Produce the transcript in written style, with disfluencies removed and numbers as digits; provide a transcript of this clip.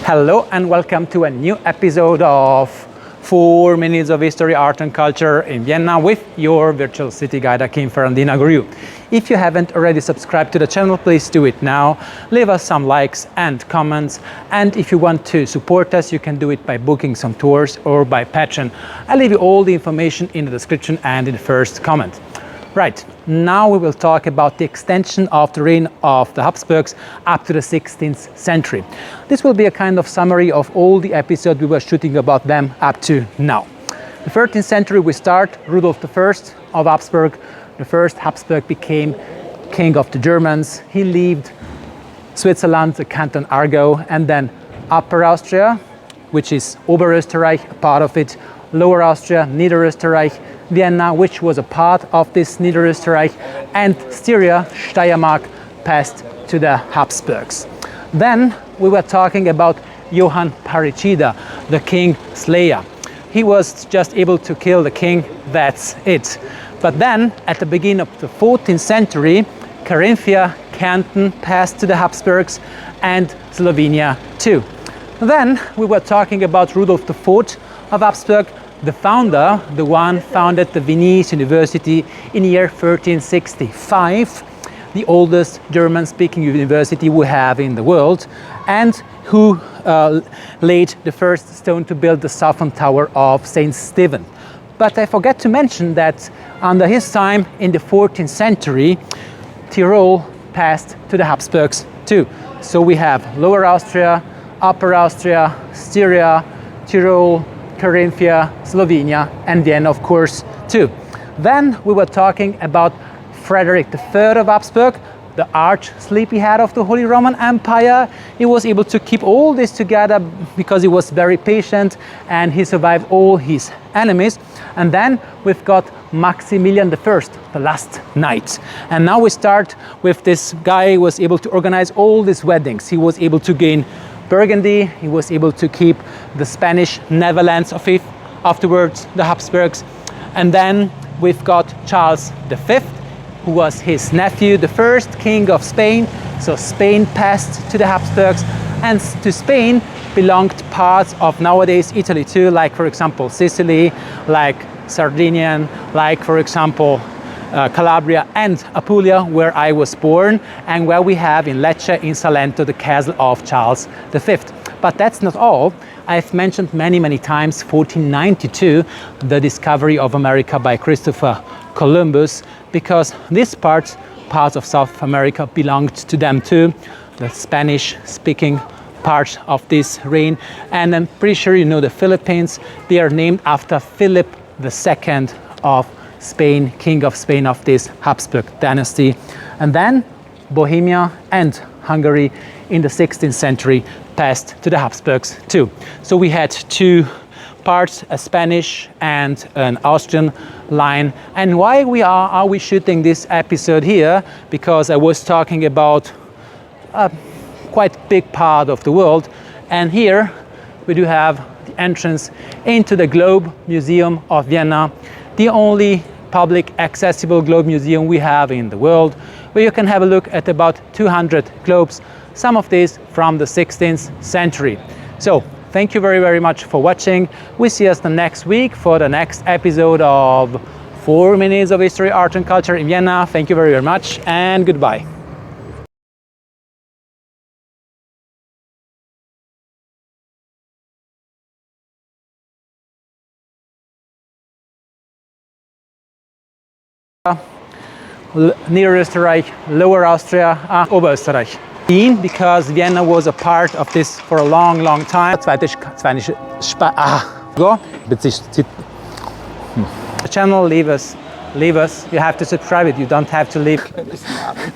Hello and welcome to a new episode of 4 Minutes of History, Art and Culture in Vienna with your virtual city guide, Akim Ferrandina-Gouriou. If you haven't already subscribed to the channel, please do it now. Leave us some likes and comments. And if you want to support us, you can do it by booking some tours or by Patreon. I'll leave you all the information in the description and in the first comment. Right, now we will talk about the extension of the reign of the Habsburgs up to the 16th century. This will be a kind of summary of all the episodes we were shooting about them up to now. The 13th century we start, Rudolf I of Habsburg. The first Habsburg became king of the Germans. He left Switzerland, the canton Aargau, and then Upper Austria, which is Oberösterreich, a part of it, Lower Austria, Niederösterreich, Vienna, which was a part of this Niederösterreich, and Styria, Steiermark, passed to the Habsburgs. Then we were talking about Johann Parricida, the king slayer. He was just able to kill the king, that's it. But then, at the beginning of the 14th century, Carinthia canton passed to the Habsburgs, and Slovenia too. Then we were talking about Rudolf IV of Habsburg, the founder, the one founded the Viennese University in the year 1365, the oldest German-speaking university we have in the world, and who laid the first stone to build the southern tower of St. Stephen. But I forgot to mention that under his time in the 14th century, Tyrol passed to the Habsburgs too. So we have Lower Austria, Upper Austria, Styria, Tyrol, Carinthia, Slovenia, and Vienna, of course, too. Then we were talking about Frederick III of Habsburg, the arch-sleepyhead of the Holy Roman Empire. He was able to keep all this together because he was very patient and he survived all his enemies. And then we've got Maximilian I, the last knight. And now we start with this guy who was able to organize all these weddings. He was able to gain Burgundy, he was able to keep the Spanish Netherlands of it, afterwards the Habsburgs. And then we've got Charles V, who was his nephew, the first king of Spain. So Spain passed to the Habsburgs, and to Spain belonged parts of nowadays Italy too, like for example Sicily, like Sardinia, like for example Calabria and Apulia, where I was born, and where we have in Lecce, in Salento, the castle of Charles V. But that's not all. I've mentioned many times 1492, the discovery of America by Christopher Columbus, because this parts of South America belonged to them too, the Spanish-speaking part of this reign. And I'm pretty sure you know the Philippines. They are named after Philip II of Spain, king of Spain of this Habsburg dynasty. And then Bohemia and Hungary in the 16th century passed to the Habsburgs too. So we had two parts, a Spanish and an Austrian line. And why are we shooting this episode here? Because I was talking about a quite big part of the world, and here we do have the entrance into the Globe Museum of Vienna, the only public accessible globe museum we have in the world, where you can have a look at about 200 globes, some of these from the 16th century. So thank you very much for watching. We see us the next week for the next episode of 4 Minutes of History, Art and Culture in Vienna. Thank you very much and goodbye. Niederösterreich, Lower Austria, Oberösterreich. Because Vienna was a part of this for a long time. The channel, leave us. You have to subscribe it. You don't have to leave.